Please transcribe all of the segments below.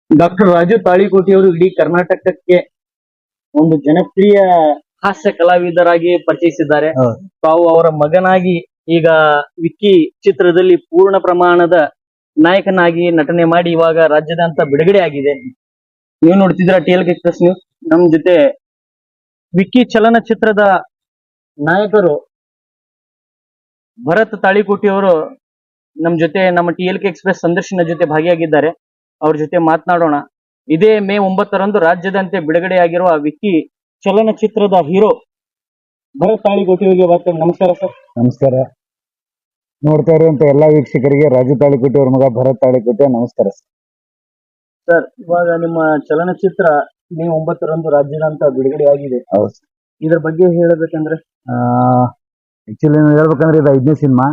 Doctor Raju Talikoti ಅವರು ಇಡೀ ಕರ್ನಾಟಕಕ್ಕೆ ಒಂದು ಜನಪ್ರಿಯ ಹಾಸ್ಯ ಕಲಾವಿದರಾಗಿ ಪರಿಚಯಿಸಿದ್ದಾರೆ. ಹೌದು. ತಾವು ಅವರ ಮಗನಾಗಿ ಈಗ ವಿಕ್ಕಿ ಚಿತ್ರದಲ್ಲಿ ಪೂರ್ಣ ಪ್ರಮಾಣದ ನಾಯಕನಾಗಿ ನಟನೆ ಮಾಡಿ ಇವಾಗ ರಾಜ್ಯದಾದ್ಯಂತ ಬಿಡುಗಡೆ ಆಗಿದೆ. ನೀವು ನೋಡ್ತಿದ್ರ TLK ಎಕ್ಸ್ಪ್ರೆಸ್ ನ್ಯೂಸ್. ನಮ್ ಜೊತೆ ವಿಕ್ಕಿ ಚಲನಚಿತ್ರದ ನಾಯಕರು ಭರತ್ ತಾಳಿಕೋಟಿ ಅವರು ನಮ್ ಜೊತೆ ನಮ್ಮ TLK ಎಕ್ಸ್ಪ್ರೆಸ್ ಸಂದರ್ಶನ ಜೊತೆ ಭಾಗಿಯಾಗಿದ್ದಾರೆ. ಅವ್ರ ಜೊತೆ ಮಾತನಾಡೋಣ. ಇದೇ ಮೇ 9ರಂದು ರಾಜ್ಯದಂತೆ ಬಿಡುಗಡೆಯಾಗಿರುವ ವಿಕ್ಕಿ ಚಲನಚಿತ್ರದ ಹೀರೋ ಭರತ್ ತಾಳಿಕೋಟಿ ಅವರಿಗೆ ನಮಸ್ಕಾರ ಸರ್. ನಮಸ್ಕಾರ. ನೋಡ್ತಾ ಇರುವಂತ ಎಲ್ಲಾ ವೀಕ್ಷಕರಿಗೆ ರಾಜು ತಾಳಿಕೋಟಿ ಅವ್ರ ಮಗ ಭರತ್ ತಾಳಿಕೋಟಿ ನಮಸ್ಕಾರ ಸರ್. ಇವಾಗ ನಿಮ್ಮ ಚಲನಚಿತ್ರ ಮೇ 9ರಂದು ರಾಜ್ಯದಂತ ಬಿಡುಗಡೆ ಆಗಿದೆ. ಹೌದು. ಇದ್ರ ಬಗ್ಗೆ ಹೇಳಬೇಕಂದ್ರೆ ಆಕ್ಚುಲಿ ಹೇಳ್ಬೇಕಂದ್ರೆ ಇದು 5ನೇ ಸಿನಿಮಾ.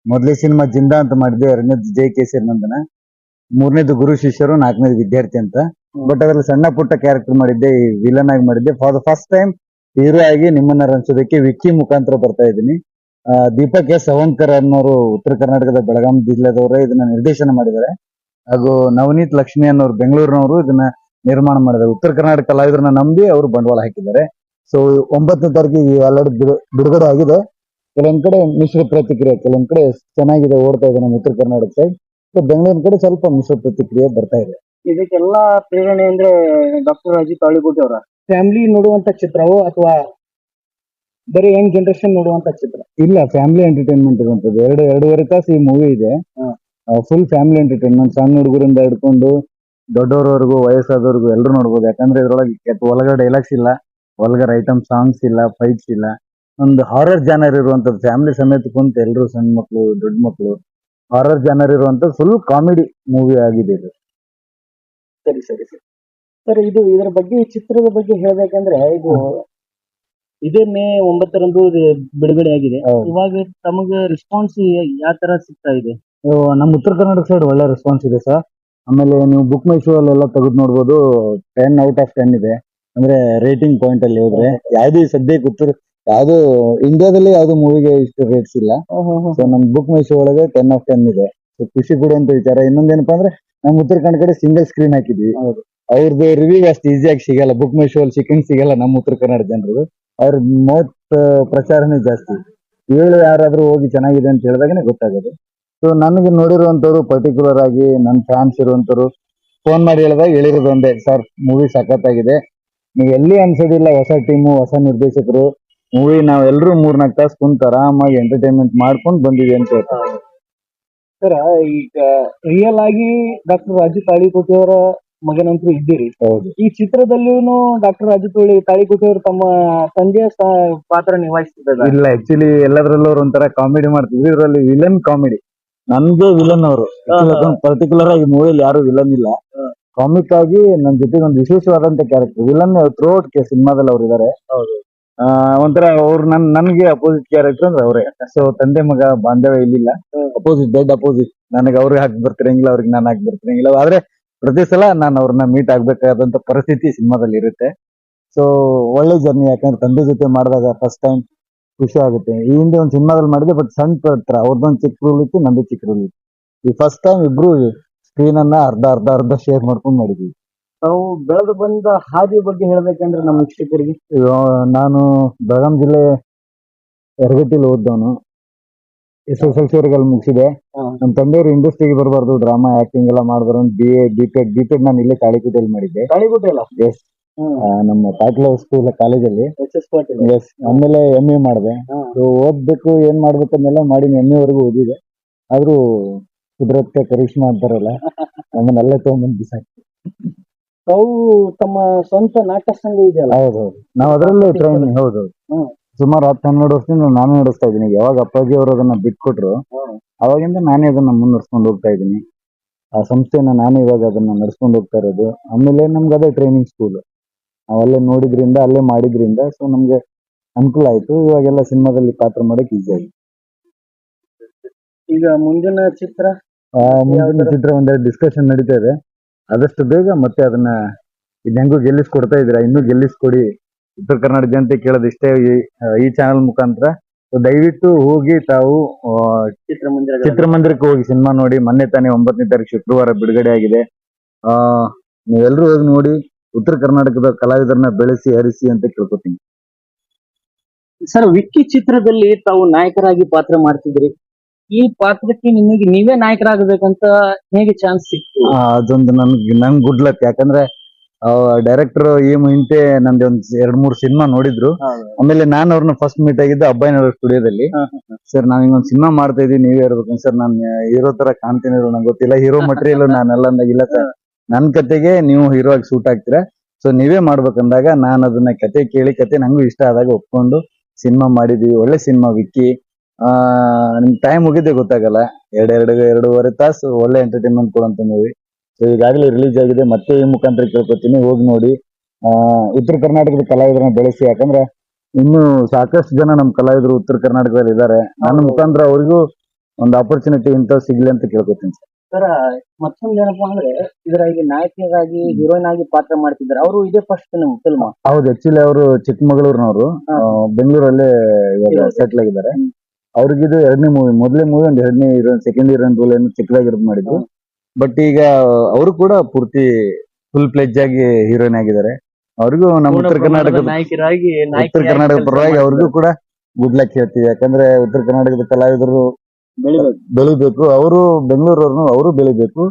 ಮೊದಲೇ ಸಿನಿಮಾ ಜಿಂದಾ ಅಂತ ಮಾಡಿದ್ದೆ, 2ನೇದು ಜೈ ಕೇಸರಿ ನಂದನ, 3ನೇದು ಗುರು ಶಿಷ್ಯರು, 4ನೇದು ವಿದ್ಯಾರ್ಥಿ ಅಂತ. ಬಟ್ ಅದ್ರಲ್ಲಿ ಸಣ್ಣ ಪುಟ್ಟ ಕ್ಯಾರೆಕ್ಟರ್ ಮಾಡಿದ್ದೆ, ಈ ವಿಲನ್ ಆಗಿ ಮಾಡಿದ್ದೆ. For the first time hero ಆಗಿ ನಿಮ್ಮನ್ನ ರಂಚೋದಕ್ಕೆ ವಿಕ್ಕಿ ಮುಖಾಂತರ ಬರ್ತಾ ಇದ್ದೀನಿ. ದೀಪಕ್ ಎಸ್ ಸವಂಕರ್ ಅನ್ನೋರು ಉತ್ತರ ಕರ್ನಾಟಕದ ಬೆಳಗಾಂ ಜಿಲ್ಲೆದವರೇ ಇದನ್ನ ನಿರ್ದೇಶನ ಮಾಡಿದ್ದಾರೆ. ಹಾಗೂ ನವನೀತ್ ಲಕ್ಷ್ಮಿ ಅನ್ನೋರು ಬೆಂಗಳೂರಿನವರು ಇದನ್ನ ನಿರ್ಮಾಣ ಮಾಡಿದ್ದಾರೆ. ಉತ್ತರ ಕರ್ನಾಟಕ ಕಲಾವಿದರನ್ನ ನಂಬಿ ಅವರು ಬಂಡವಾಳ ಹಾಕಿದ್ದಾರೆ. ಸೊ 9ನೇ ತಾರೀಕಿಗೆ ಆಲ್ರೆಡಿ ಬಿಡುಗಡೆ ಆಗಿದೆ. ಕೆಲವೊಂದ್ ಕಡೆ ಮಿಶ್ರ ಪ್ರತಿಕ್ರಿಯೆ, ಕೆಲವೊಂದ್ ಕಡೆ ಚೆನ್ನಾಗಿದೆ, ಓಡ್ತಾ ಇದೆ ನಮ್ಮ ಉತ್ತರ ಕರ್ನಾಟಕ ಸೈಡ್. ಸೊ ಬೆಂಗಳೂರಿನ ಕಡೆ ಸ್ವಲ್ಪ ಮಿಶ್ರ ಪ್ರತಿಕ್ರಿಯೆ ಬರ್ತಾ ಇದೆ. ಇದಕ್ಕೆಲ್ಲಾ ಪ್ರೇರಣೆ ಅಂದ್ರೆ ಡಾಕ್ಟರ್ ರಾಜು ತಾಳಿಕೋಟಿ ಅವರ ಫ್ಯಾಮಿಲಿ ನೋಡುವಂತ ಚಿತ್ರವೋ ಅಥವಾ ಬರೀ ಯಂಗ್ ಜನರೇಷನ್ ನೋಡುವಂತ ಚಿತ್ರ? ಇಲ್ಲ, ಫ್ಯಾಮಿಲಿ ಎಂಟರ್ಟೈನ್ಮೆಂಟ್ ಇರುವಂತದ್ದು. 2.5 ತಾಸು ಈ ಮೂವಿ ಇದೆ. ಫುಲ್ ಫ್ಯಾಮಿಲಿ ಎಂಟರ್ಟೈನ್ಮೆಂಟ್, ಸಣ್ಣ ಹುಡುಗರಿಂದ ಹಿಡ್ಕೊಂಡು ದೊಡ್ಡವರವರೆಗೂ, ವಯಸ್ಸಾದವ್ರಿಗೂ ಎಲ್ಲರೂ ನೋಡ್ಬೋದು. ಯಾಕಂದ್ರೆ ಇದ್ರೊಳಗೆ ಒಳಗಡೆ ಡೈಲಾಗ್ಸ್ ಇಲ್ಲ, ಒಳಗಡೆ ಐಟಮ್ ಸಾಂಗ್ಸ್ ಇಲ್ಲ, ಫೈಟ್ಸ್ ಇಲ್ಲ. ಒಂದು ಹಾರರ್ ಜಾನರ್ ಇರುವಂತದ್ದು. ಫ್ಯಾಮಿಲಿ ಸಮೇತ ಕುಂತ ಎಲ್ಲರೂ, ಸಣ್ಣ ಮಕ್ಕಳು, ದೊಡ್ಡ ಮಕ್ಕಳು, ಹಾರರ್ ಜಾನರ್ ಇರುವಂತ ಫುಲ್ ಕಾಮಿಡಿ ಮೂವಿ ಆಗಿದೆ ಇದು. ಸರಿ ಸರಿ ಸರಿ ಸರ್. ಇದು ಇದರ ಬಗ್ಗೆ, ಚಿತ್ರದ ಬಗ್ಗೆ ಹೇಳ್ಬೇಕಂದ್ರೆ ಇದು ಇದೇ ಮೇ 9ರಂದು ಬಿಡುಗಡೆ ಆಗಿದೆ. ಹೌದು. ಇವಾಗ ತಮಗ ರೆಸ್ಪಾನ್ಸ್ ಯಾವ ತರ ಸಿಗ್ತಾ ಇದೆ? ನಮ್ಮ ಉತ್ತರ ಕರ್ನಾಟಕ ಸೈಡ್ ಒಳ್ಳೆ ರೆಸ್ಪಾನ್ಸ್ ಇದೆ ಸರ್. ಆಮೇಲೆ ನೀವು ಬುಕ್ ಮೈ ಶೋ ಅಲ್ಲೆಲ್ಲ ತೆಗೆದು ನೋಡ್ಬೋದು, 10 ಔಟ್ ಆಫ್ 10 ಇದೆ. ಅಂದ್ರೆ ರೇಟಿಂಗ್ ಪಾಯಿಂಟ್ ಅಲ್ಲಿ ಹೋದ್ರೆ ಯಾವ್ದು ಸದ್ಯಕ್ಕೆ ಯಾವ್ದು ಇಂಡಿಯಾದಲ್ಲಿ ಯಾವ್ದು ಮೂವಿಗೆ ಇಷ್ಟು ರೇಟ್ಸ್ ಇಲ್ಲ. ಸೊ ನಮ್ ಬುಕ್ ಮೈ ಶೋ ಒಳಗೆ 10 ಆಫ್ 10 ಇದೆ. ಸೊ ಖುಷಿ ಕೊಡುವಂತ ವಿಚಾರ. ಇನ್ನೊಂದೇನಪ್ಪಾ ಅಂದ್ರೆ ನಮ್ಮ ಉತ್ತರ ಕನ್ನಡ ಕಡೆ ಸಿಂಗಲ್ ಸ್ಕ್ರೀನ್ ಹಾಕಿದ್ವಿ. ಅವ್ರದ್ದು ರಿವ್ಯೂ ಅಷ್ಟು ಈಸಿಯಾಗಿ ಸಿಗಲ್ಲ. ಬುಕ್ ಮೈ ಶೋ ಅಲ್ಲಿ ಸಿಗಲ್ಲ ನಮ್ಮ ಉತ್ತರ ಕನ್ನಡ ಜನರು. ಅವ್ರ ಮೌತ್ ಪ್ರಚಾರನೇ ಜಾಸ್ತಿ. ಯಾರಾದ್ರೂ ಹೋಗಿ ಚೆನ್ನಾಗಿದೆ ಅಂತ ಹೇಳಿದಾಗನೇ ಗೊತ್ತಾಗೋದು. ಸೊ ನನಗೆ ನೋಡಿರುವಂತವ್ರು ಪರ್ಟಿಕ್ಯುಲರ್ ಆಗಿ ನನ್ನ ಫ್ಯಾನ್ಸ್ ಇರುವಂತವ್ರು ಫೋನ್ ಮಾಡಿ ಹೇಳಿರೋದು ಒಂದೇ, ಸರ್ ಮೂವಿ ಸಖತ್ತಾಗಿದೆ, ನೀವು ಎಲ್ಲಿ ಅನ್ಸೋದಿಲ್ಲ, ಹೊಸ ಟೀಮು, ಹೊಸ ನಿರ್ದೇಶಕರು, ಮೂವಿ ನಾವ್ ಎಲ್ರು 3-4 ತಾಸು ಕುಂತ ಆರಾಮಾಗಿ ಎಂಟರ್ಟೈನ್ಮೆಂಟ್ ಮಾಡ್ಕೊಂಡು ಬಂದಿವಿ ಅಂತ ಹೇಳ್ತಾರೆ. ಸರ್, ಈಗ ರಿಯಲ್ ಆಗಿ ಡಾಕ್ಟರ್ ರಾಜು ತಾಳಿಕೋಟಿ ಅವರ ಮಗನಂತೂ ಇದ್ದೀರಿ. ಹೌದು. ಈ ಚಿತ್ರದಲ್ಲಿಯೂ ಡಾಕ್ಟರ್ ರಾಜು ತಾಳಿಕೋಟಿ ಅವರು ತಮ್ಮ ತಂದೆಯ ಪಾತ್ರ ನಿಭಾಯಿಸ್ತಿದ್ದಾರೆ. ಇಲ್ಲ, ಆಕ್ಚುಲಿ ಎಲ್ಲದ್ರಲ್ಲೂ ಅವ್ರು ಒಂಥರ ಕಾಮಿಡಿ ಮಾಡ್ತಿದ್ರು. ಇದರಲ್ಲಿ ವಿಲನ್ ಕಾಮಿಡಿ. ನನ್ಗೆ ವಿಲನ್ ಅವರು ಪರ್ಟಿಕ್ಯುಲರ್ ಆಗಿ ಮೂವಿಲಿ ಯಾರು ವಿಲನ್ ಇಲ್ಲ. ಕಾಮಿಕ್ ಆಗಿ ನನ್ನ ಜೊತೆಗೆ ಒಂದು ವಿಶೇಷವಾದಂತ ಕ್ಯಾರೆಕ್ಟರ್ ವಿಲನ್ ಥ್ರೂಔಟ್ ಸಿನಿಮಾದಲ್ಲಿ ಅವ್ರು ಇದಾರೆ. ಒಂಥರ ಅವ್ರು ನನ್ಗೆ ಅಪೋಸಿಟ್ ಕ್ಯಾರೆಕ್ಟರ್ ಅಂದ್ರೆ ಅವರೇ. ಸೊ ತಂದೆ ಮಗ ಬಾಂಧವ್ಯ ಇಲ್ಲಿಲ್ಲ, ಅಪೋಸಿಟ್, ಡೆಡ್ ಅಪೋಸಿಟ್. ನನಗೆ ಅವ್ರಿಗೆ ಹಾಕಿ ಬರ್ತಿರಂಗಿಲ್ಲ, ಅವ್ರಿಗೆ ನಾನು ಹಾಕಿ ಬರ್ತಿರಂಗಿಲ್ಲ. ಆದ್ರೆ ಪ್ರತಿ ಸಲ ನಾನು ಅವ್ರನ್ನ ಮೀಟ್ ಆಗ್ಬೇಕಾದಂತ ಪರಿಸ್ಥಿತಿ ಸಿನಿಮಾದಲ್ಲಿ ಇರುತ್ತೆ. ಸೊ ಒಳ್ಳೆ ಜರ್ನಿ. ಯಾಕಂದ್ರೆ ತಂದೆ ಜೊತೆ ಮಾಡಿದಾಗ ಫಸ್ಟ್ ಟೈಮ್ ಖುಷಿ ಆಗುತ್ತೆ. ಈ ಹಿಂದೆ ಒಂದು ಸಿನಿಮಾದಲ್ಲಿ ಮಾಡಿದೆ, ಬಟ್ ಸಣ್ಣ ಪಾತ್ರ, ಅವ್ರದ್ದೊಂದು ಚಿಕ್ಕ ರೋಲ್ ಇತ್ತು, ನಂದು ಚಿಕ್ಕ ರೋಲ್ ಇತ್ತು. ಈ ಫಸ್ಟ್ ಟೈಮ್ ಇಬ್ರು ಸ್ಕ್ರೀನ್ ಅನ್ನ ಅರ್ಧ ಶೇರ್ ಮಾಡ್ಕೊಂಡು ಮಾಡಿದ್ವಿ. ನಾವು ಬೆಳೆದು ಬಂದ ಹಾದಿ ಬಗ್ಗೆ ಹೇಳ್ಬೇಕಂದ್ರೆ ನಮ್ಮ ವೀಕ್ಷಕರಿಗೆ, ನಾನು ಬೆಳಗಾಂ ಜಿಲ್ಲೆ ಯರಗಟ್ಟಿಲಿ ಓದ್ದವನು. SSLC ವರೆಗೆ ಅಲ್ಲಿ ಮುಗಿಸಿದೆ. ನಮ್ಮ ತಂದೆಯವರು ಇಂಡಸ್ಟ್ರಿಗೆ ಬರಬಾರ್ದು, ಡ್ರಾಮಾ ಆಕ್ಟಿಂಗ್ ಎಲ್ಲ ಮಾಡಬಾರ್ದು ಅಂತ BPEd ನಾನು ಇಲ್ಲೇ ತಾಳಿಕೋಟೆಯಲ್ಲಿ ಮಾಡಿದ್ದೆ. ಎಸ್, ನಮ್ಮ ಪಾಟೀಲ್ ಸ್ಕೂಲ್ ಕಾಲೇಜಲ್ಲಿ. ಎಸ್. ಆಮೇಲೆ MA ಮಾಡಿದೆ. ಓದ್ಬೇಕು, ಏನ್ ಮಾಡ್ಬೇಕನ್ನೆಲ್ಲ ಮಾಡಿ MA ವರೆಗೂ ಓದಿದೆ. ಆದ್ರೂ ಕುದುರತ್ತೆ ಕರಿಷ್ಮಾ ಅಂತಾರಲ್ಲ, ನಮ್ಮನ್ನಲ್ಲೇ ತಗೊಂಡ್ಬಂದು ಬಿಸಾಕಿ. ತಾವು ತಮ್ಮ ಸ್ವಂತ ನಾಟ್ಯ ಸಂಘ ಇದೆಯಲ್ಲ? ಹೌದೌದು, ನಾವ್ ಅದರಲ್ಲೇ ಟ್ರೈನ್. ಹೌದೌದು, ಸುಮಾರು 10-12 ವರ್ಷದಿಂದ ನಾನು ನಡೆಸ್ತಾ ಇದ್ದೀನಿ. ಯಾವಾಗ ಅಪ್ಪಾಜಿ ಅವರು ಅದನ್ನ ಬಿಟ್ಕೊಟ್ರು ಅವಾಗಿಂದ ನಾನೇ ಅದನ್ನ ಮುಂದುವರ್ಸ್ಕೊಂಡು ಹೋಗ್ತಾ ಇದ್ದೀನಿ. ಆ ಸಂಸ್ಥೆನ ನಾನು ಇವಾಗ ಅದನ್ನ ನಡ್ಸ್ಕೊಂಡು ಹೋಗ್ತಾ ಇರೋದು. ಆಮೇಲೆ ನಮ್ಗೆ ಅದೇ ಟ್ರೈನಿಂಗ್ ಸ್ಕೂಲ್, ನಾವಲ್ಲೇ ನೋಡಿದ್ರಿಂದ, ಅಲ್ಲೇ ಮಾಡಿದ್ರಿಂದ ಸೊ ನಮ್ಗೆ ಅನುಕೂಲ ಆಯ್ತು. ಇವಾಗೆಲ್ಲ ಸಿನಿಮಾದಲ್ಲಿ ಪಾತ್ರ ಮಾಡಕ್ ಈಸಿ ಆಯ್ತು. ಈಗ ಮುಂದಿನ ಚಿತ್ರ ಒಂದೆರಡು ಡಿಸ್ಕಷನ್ ನಡೀತಾ ಇದೆ. ಆದಷ್ಟು ಬೇಗ ಮತ್ತೆ ಅದನ್ನ ಹೆಂಗೂ ಗೆಲ್ಲಿಸ್ಕೊಡ್ತಾ ಇದ್ದೀರಾ, ಇನ್ನೂ ಗೆಲ್ಲಿಸ್ಕೊಡಿ. ಉತ್ತರ ಕರ್ನಾಟಕ ಜನತೆ ಕೇಳೋದಿಷ್ಟೇ ಈ ಚಾನಲ್ ಮುಖಾಂತರ. ದಯವಿಟ್ಟು ಹೋಗಿ ತಾವು ಚಿತ್ರಮಂದಿರಕ್ಕೆ ಹೋಗಿ ಸಿನಿಮಾ ನೋಡಿ. ಮೊನ್ನೆ ತಾನೇ 9ನೇ ತಾರೀಕು ಶುಕ್ರವಾರ ಬಿಡುಗಡೆ ಆಗಿದೆ. ನೀವೆಲ್ಲರೂ ಹೋಗಿ ನೋಡಿ ಉತ್ತರ ಕರ್ನಾಟಕದ ಕಲಾವಿದರನ್ನ ಬೆಳೆಸಿ ಹರಿಸಿ ಅಂತ ಕೇಳ್ಕೊತೀನಿ. ಸರ್, ವಿಕ್ಕಿ ಚಿತ್ರದಲ್ಲಿ ತಾವು ನಾಯಕರಾಗಿ ಪಾತ್ರ ಮಾಡ್ತಿದ್ರಿ. ಈ ಪಾತ್ರಕ್ಕೆ ನಿಮಗೆ ನೀವೇ ನಾಯಕರಾಗಬೇಕಂತ ಹೇಗೆ ಚಾನ್ಸ್ ಸಿಕ್ತು? ಅದೊಂದು ನಂಗ್ ಗುಡ್ ಲಕ್. ಯಾಕಂದ್ರೆ ಡೈರೆಕ್ಟರ್ ಈ ಹಿಂದೆ ನಂದು ಒಂದ್ 2-3 ಸಿನಿಮಾ ನೋಡಿದ್ರು. ಆಮೇಲೆ ನಾನು ಅವ್ರನ್ನ ಫಸ್ಟ್ ಮೀಟ್ ಆಗಿದ್ದು ಅಬ್ಬಾಯಿನವರ ಸ್ಟುಡಿಯೋದಲ್ಲಿ. ಸರ್ ನಾವ್ ಹಿಂಗೊಂದ್ ಸಿನಿಮಾ ಮಾಡ್ತಾ ಇದೀವಿ, ನೀವೇ ಇರ್ಬೇಕು ಸರ್. ನಾನು ಹೀರೋ ತರ ಕಾಣ್ತೀನಿ, ನಂಗೆ ಗೊತ್ತಿಲ್ಲ, ಹೀರೋ ಮಟೀರಿಯಲ್ ನಾನೆಲ್ಲ ಅಂದಾಗಿಲ್ಲ ಸರ್. ನನ್ ಕತೆಗೆ ನೀವು ಹೀರೋ ಆಗಿ ಸೂಟ್ ಆಗ್ತೀರಾ, ಸೊ ನೀವೇ ಮಾಡ್ಬೇಕಂದಾಗ ನಾನು ಅದನ್ನ ಕತೆ ಕೇಳಿ ಕತೆ ನಂಗೂ ಇಷ್ಟ ಆದಾಗ ಒಪ್ಕೊಂಡು ಸಿನಿಮಾ ಮಾಡಿದ್ವಿ. ಒಳ್ಳೆ ಸಿನಿಮಾ ವಿಕ್ಕಿ. ನಿಮ್ ಟೈಮ್ ಮುಗಿದೇ ಗೊತ್ತಾಗಲ್ಲ. 2-2.5 ತಾಸು ಒಳ್ಳೆ ಎಂಟರ್ಟೈನ್ಮೆಂಟ್ ಕೊಡುವಂತ ಮೂವಿ. ಸೊ ಈಗಾಗಲೇ ರಿಲೀಸ್ ಆಗಿದೆ. ಮತ್ತೆ ಈ ಮುಖಾಂತರ ಕೇಳ್ಕೊತೀನಿ, ಹೋಗಿ ನೋಡಿ. ಉತ್ತರ ಕರ್ನಾಟಕದ ಕಲಾವಿದರನ್ನ ಬೆಳೆಸಿ. ಯಾಕಂದ್ರೆ ಇನ್ನು ಸಾಕಷ್ಟು ಜನ ನಮ್ ಕಲಾವಿದರು ಉತ್ತರ ಕರ್ನಾಟಕದಲ್ಲಿ ಇದ್ದಾರೆ. ನನ್ನ ಮುಖಾಂತರ ಅವ್ರಿಗೂ ಒಂದು ಆಪರ್ಚುನಿಟಿ ಇಂತ ಸಿಗ್ಲಿ ಅಂತ ಕೇಳ್ಕೊತೀನಿ ಸರ್. ಸರ್, ಮತ್ತೊಂದು ಏನಪ್ಪಾ ಅಂದ್ರೆ ಇದರಾಗಿ ನಾಯಕಿಯಾಗಿ ಹೀರೋಯಿನ್ ಆಗಿ ಪಾತ್ರ ಮಾಡ್ತಿದ್ದಾರೆ. ಅವರು ಇದೇ ಫಸ್ಟ್ ಫಿಲ್ಮ್? ಹೌದು, ಆಕ್ಚುಲಿ ಅವರು ಚಿಕ್ಕಮಗಳೂರಿನವರು, ಬೆಂಗಳೂರಲ್ಲೇ ಇವಾಗ ಸೆಟ್ಲ್ ಆಗಿದ್ದಾರೆ. ಅವ್ರಿಗಿದು 2ನೇ ಮೂವಿ. ಮೊದಲೇ ಮೂವಿ ಒಂದು 2ನೇ ಹೀರೋಯಿನ್, ಸೆಕೆಂಡ್ ಹೀರೋಯಿನ್ ರೋಲ್ ಏನು ಚಿಕ್ಕದಾಗಿರೋದು ಮಾಡಿದ್ರು. ಬಟ್ ಈಗ ಅವರು ಕೂಡ ಪೂರ್ತಿ ಫುಲ್ ಪ್ಲೆಜ್ ಆಗಿ ಹೀರೋಯಿನ್ ಆಗಿದ್ದಾರೆ. ಅವ್ರಿಗೂ ನಮ್ಮ ಉತ್ತರ ಕರ್ನಾಟಕದ ಪರವಾಗಿ ಅವ್ರಿಗೂ ಕೂಡ ಗುಡ್ ಲಕ್ ಹೇಳ್ತೀವಿ. ಯಾಕಂದ್ರೆ ಉತ್ತರ ಕರ್ನಾಟಕದ ಕಲಾವಿದರು ಬೆಳಿಬೇಕು. ಅವರು ಬೆಂಗಳೂರವ್ರನ್ನು ಅವರು ಬೆಳಿಬೇಕು.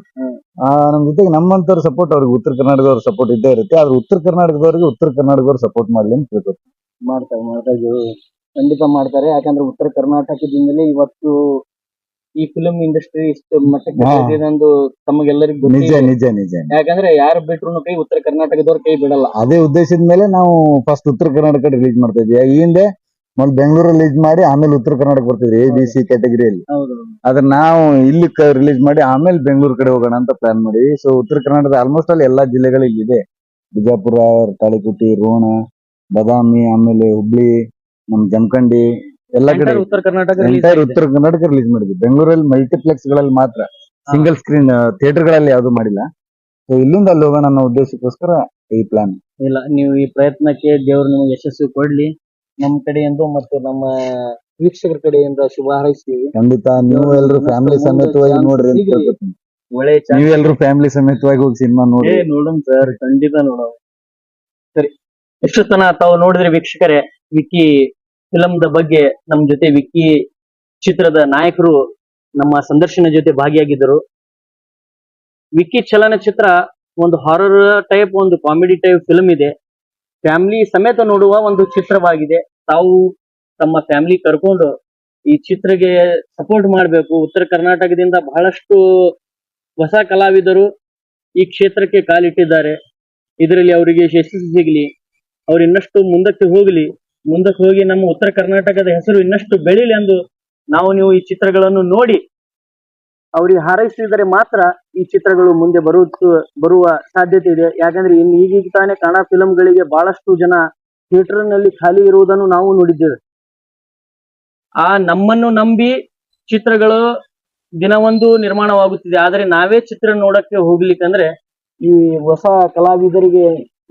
ನಮ್ ಜೊತೆಗೆ ನಮ್ಮಂತವ್ರ ಸಪೋರ್ಟ್ ಅವ್ರಿಗೆ ಉತ್ತರ ಕರ್ನಾಟಕದವ್ರ ಸಪೋರ್ಟ್ ಇದ್ದೇ ಇರುತ್ತೆ. ಆದ್ರೆ ಉತ್ತರ ಕರ್ನಾಟಕದವ್ರಿಗೆ ಉತ್ತರ ಕರ್ನಾಟಕದವ್ರು ಸಪೋರ್ಟ್ ಮಾಡ್ಲಿ ಅಂತ ಕೇಳ್ಕೊತೀನಿ. ಮಾಡ್ತಾರೆ, ಖಂಡಿತ ಮಾಡ್ತಾರೆ. ಯಾಕಂದ್ರೆ ಉತ್ತರ ಕರ್ನಾಟಕದಿಂದಲೇ ಇವತ್ತು ಈ ಫಿಲ್ಮ್ ಇಂಡಸ್ಟ್ರಿ ಇಷ್ಟು ಮಟ್ಟಕ್ಕೆ ಬೆಳೆದಿದೆ ತಮಗೆಲ್ಲರಿಗೂ ನಿಜ ನಿಜ ನಿಜ. ಯಾಕಂದ್ರೆ ಯಾರು ಬಿಟ್ರು ಕೈ ಉತ್ತರ ಕರ್ನಾಟಕದವ್ರ ಕೈ ಬಿಡಲ್ಲ. ಅದೇ ಉದ್ದೇಶದ ಮೇಲೆ ನಾವು ಫಸ್ಟ್ ಉತ್ತರ ಕರ್ನಾಟಕ ರಿಲೀಸ್ ಮಾಡ್ತಾ ಇದ್ವಿ. ಈ ಹಿಂದೆ ಮೊದಲು ಬೆಂಗಳೂರು ರಿಲೀಸ್ ಮಾಡಿ ಆಮೇಲೆ ಉತ್ತರ ಕರ್ನಾಟಕ ಬರ್ತಿದ್ವಿ ABC ಕ್ಯಾಟಗರಿಯಲ್ಲಿ. ಅದ್ರ ನಾವು ಇಲ್ಲಿ ರಿಲೀಸ್ ಮಾಡಿ ಆಮೇಲೆ ಬೆಂಗಳೂರು ಕಡೆ ಹೋಗೋಣ ಅಂತ ಪ್ಲಾನ್ ಮಾಡಿ. ಸೊ ಉತ್ತರ ಕರ್ನಾಟಕದ ಆಲ್ಮೋಸ್ಟ್ ಅಲ್ಲಿ ಎಲ್ಲಾ ಜಿಲ್ಲೆಗಳು ಇಲ್ಲಿದೆ. ಬಿಜಾಪುರ, ತಾಳಿಕೋಟಿ, ರೋಣ, ಬಾದಾಮಿ, ಆಮೇಲೆ ಹುಬ್ಳಿ, ನಮ್ ಜಮಖಂಡಿ ಎಲ್ಲಾ ಕಡೆ ಉತ್ತರ ಕರ್ನಾಟಕ ರಿಲೀಸ್ ಮಾಡಿದ್ವಿ. ಬೆಂಗಳೂರಲ್ಲಿ ಮಲ್ಟಿಪ್ಲೆಕ್ಸ್ ಗಳಲ್ಲಿ ಮಾತ್ರ, ಸಿಂಗಲ್ ಸ್ಕ್ರೀನ್ ಥಿಯೇಟರ್ ಗಳಲ್ಲಿ ಯಾವ್ದು ಮಾಡಿಲ್ಲ. ಸೊ ಇಲ್ಲಿಂದ ಅಲ್ಲಿ ಹೋಗೋಣ ಅನ್ನೋ ಉದ್ದೇಶಕ್ಕೋಸ್ಕರ ಈ ಪ್ಲಾನ್. ಇಲ್ಲ, ನೀವು ಈ ಪ್ರಯತ್ನಕ್ಕೆ ದೇವರು ನಿಮಗೆ ಯಶಸ್ಸು ಕೊಡ್ಲಿ. ನಮ್ಮ ಕಡೆಯಿಂದ ಮತ್ತು ನಮ್ಮ ವೀಕ್ಷಕರ ಕಡೆಯಿಂದ ಶುಭ ಹಾರೈಸ್ತೀವಿ. ಖಂಡಿತ ನೀವು ಎಲ್ಲರೂ ಫ್ಯಾಮಿಲಿ ಸಮೇತವಾಗಿ ನೋಡ್ರಿ ಅಂತ ಕೇಳ್ಕೊತೀನಿ. ಒಳ್ಳೆ ನೀವೆಲ್ಲರೂ ಫ್ಯಾಮಿಲಿ ಸಮೇತವಾಗಿ ಹೋಗಿ ಸಿನಿಮಾ ನೋಡಿ. ನೋಡೋಣ ಸರ್, ಖಂಡಿತ ನೋಡೋಣ. ಸರಿ, ಎಷ್ಟು ತನ ತಾವು ನೋಡಿದ್ರೆ ವೀಕ್ಷಕರೇ, ವಿಕ್ಕಿ ಫಿಲಂದ ಬಗ್ಗೆ ನಮ್ ಜೊತೆ ವಿಕ್ಕಿ ಚಿತ್ರದ ನಾಯಕರು ನಮ್ಮ ಸಂದರ್ಶನ ಜೊತೆ ಭಾಗಿಯಾಗಿದ್ದರು. ವಿಕ್ಕಿ ಚಲನಚಿತ್ರ ಒಂದು ಹಾರರ್ ಟೈಪ್, ಒಂದು ಕಾಮಿಡಿ ಟೈಪ್ ಫಿಲ್ಮ್ ಇದೆ. ಫ್ಯಾಮಿಲಿ ಸಮೇತ ನೋಡುವ ಒಂದು ಚಿತ್ರವಾಗಿದೆ. ತಾವು ತಮ್ಮ ಫ್ಯಾಮಿಲಿ ಕರ್ಕೊಂಡು ಈ ಚಿತ್ರಕ್ಕೆ ಸಪೋರ್ಟ್ ಮಾಡಬೇಕು. ಉತ್ತರ ಕರ್ನಾಟಕದಿಂದ ಬಹಳಷ್ಟು ಹೊಸ ಕಲಾವಿದರು ಈ ಕ್ಷೇತ್ರಕ್ಕೆ ಕಾಲಿಟ್ಟಿದ್ದಾರೆ. ಇದರಲ್ಲಿ ಅವರಿಗೆ ಯಶಸ್ಸು ಸಿಗಲಿ, ಅವ್ರು ಇನ್ನಷ್ಟು ಮುಂದಕ್ಕೆ ಹೋಗಿ ನಮ್ಮ ಉತ್ತರ ಕರ್ನಾಟಕದ ಹೆಸರು ಇನ್ನಷ್ಟು ಬೆಳೀಲಿ ಎಂದು ನೀವು ಈ ಚಿತ್ರಗಳನ್ನು ನೋಡಿ ಅವ್ರಿಗೆ ಹಾರೈಸಿದರೆ ಮಾತ್ರ ಈ ಚಿತ್ರಗಳು ಮುಂದೆ ಬರುವ ಸಾಧ್ಯತೆ ಇದೆ. ಯಾಕಂದ್ರೆ ಈಗೀಗ ತಾನೇ ಕನ್ನಡ ಫಿಲಂಗಳಿಗೆ ಬಹಳಷ್ಟು ಜನ ಥಿಯೇಟರ್ ನಲ್ಲಿ ಖಾಲಿ ಇರುವುದನ್ನು ನಾವು ನೋಡಿದ್ದೇವೆ. ನಮ್ಮನ್ನು ನಂಬಿ ಚಿತ್ರಗಳು ದಿನವೊಂದು ನಿರ್ಮಾಣವಾಗುತ್ತಿದೆ. ಆದರೆ ನಾವೇ ಚಿತ್ರ ನೋಡಕ್ಕೆ ಹೋಗ್ಲಿಕ್ಕಂದ್ರೆ ಈ ಹೊಸ ಕಲಾವಿದರಿಗೆ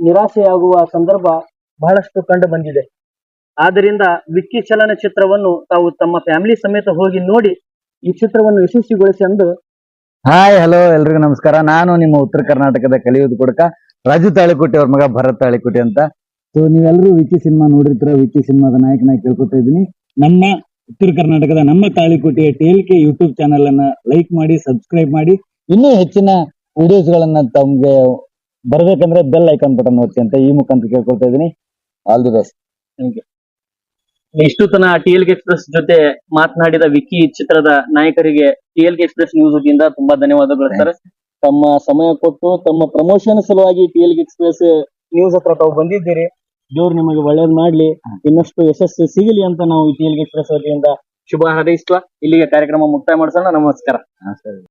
ನಿರಾಸೆಯಾಗುವ ಸಂದರ್ಭ ಬಹಳಷ್ಟು ಕಂಡು ಬಂದಿದೆ. ಆದ್ದರಿಂದ ವಿಕ್ಕಿ ಚಲನಚಿತ್ರವನ್ನು ತಾವು ತಮ್ಮ ಫ್ಯಾಮಿಲಿ ಸಮೇತ ಹೋಗಿ ನೋಡಿ ಈ ಚಿತ್ರವನ್ನು ಯಶಸ್ವಿಗೊಳಿಸಿ ಎಂದು. ಹಾಯ್, ಹಲೋ, ಎಲ್ರಿಗೂ ನಮಸ್ಕಾರ. ನಾನು ನಿಮ್ಮ ಉತ್ತರ ಕರ್ನಾಟಕದ ಕಲಿಯುವುದು ಕೊಡಕ ರಾಜು ತಾಳಿಕೋಟಿ ಅವ್ರ ಮಗ ಭರತ್ ತಾಳಿಕೋಟಿ ಅಂತ. ಸೊ ನೀವೆಲ್ಲರೂ ವಿಕ್ಕಿ ಸಿನಿಮಾ ನೋಡಿರ್ತೀರ. ವಿಕ್ಕಿ ಸಿನಿಮಾದ ನಾಯಕನಾಗಿ ಕೇಳ್ಕೊತಾ ಇದ್ದೀನಿ. ನಮ್ಮ ಉತ್ತರ ಕರ್ನಾಟಕದ ನಮ್ಮ ತಾಳಿಕೋಟೆಯ TLK ಯೂಟ್ಯೂಬ್ ಚಾನೆಲ್ ಅನ್ನ ಲೈಕ್ ಮಾಡಿ, ಸಬ್ಸ್ಕ್ರೈಬ್ ಮಾಡಿ. ಇನ್ನೂ ಹೆಚ್ಚಿನ ವಿಡಿಯೋಸ್ ಗಳನ್ನ ತಮ್ಗೆ ಬರ್ಬೇಕಂದ್ರೆ ಬೆಲ್ ಐಕಾನ್ ಬಟನ್ ಒತ್ತಿ ಅಂತ ಈ ಮುಖಾಂತರ ಕೇಳ್ಕೊಳ್ತಾ ಇದ್ದೀನಿ. All the best. Thank you. ಇಷ್ಟು ತನ TLK ಎಕ್ಸ್ಪ್ರೆಸ್ ಜೊತೆ ಮಾತನಾಡಿದ ವಿಕ್ಕಿ ಚಿತ್ರದ ನಾಯಕರಿಗೆ TLK ಎಕ್ಸ್ಪ್ರೆಸ್ ನ್ಯೂಸ್ ವತಿಯಿಂದ ತುಂಬಾ ಧನ್ಯವಾದಗಳು ಸರ್. ತಮ್ಮ ಸಮಯ ಕೊಟ್ಟು ತಮ್ಮ ಪ್ರಮೋಷನ್ ಸಲುವಾಗಿ TLK ಎಕ್ಸ್ಪ್ರೆಸ್ ನ್ಯೂಸ್ ಹತ್ರ ತಾವು ಬಂದಿದ್ದೀರಿ. ದೇವ್ರು ನಿಮಗೆ ಒಳ್ಳೇದ್ ಮಾಡ್ಲಿ, ಇನ್ನಷ್ಟು ಯಶಸ್ಸು ಸಿಗಲಿ ಅಂತ ನಾವು TLK ಎಕ್ಸ್ಪ್ರೆಸ್ ವತಿಯಿಂದ ಶುಭ ಹಾರೈಸುವ ಇಲ್ಲಿಗೆ ಕಾರ್ಯಕ್ರಮ ಮುಕ್ತಾಯ ಮಾಡಿಸೋಣ. ನಮಸ್ಕಾರ.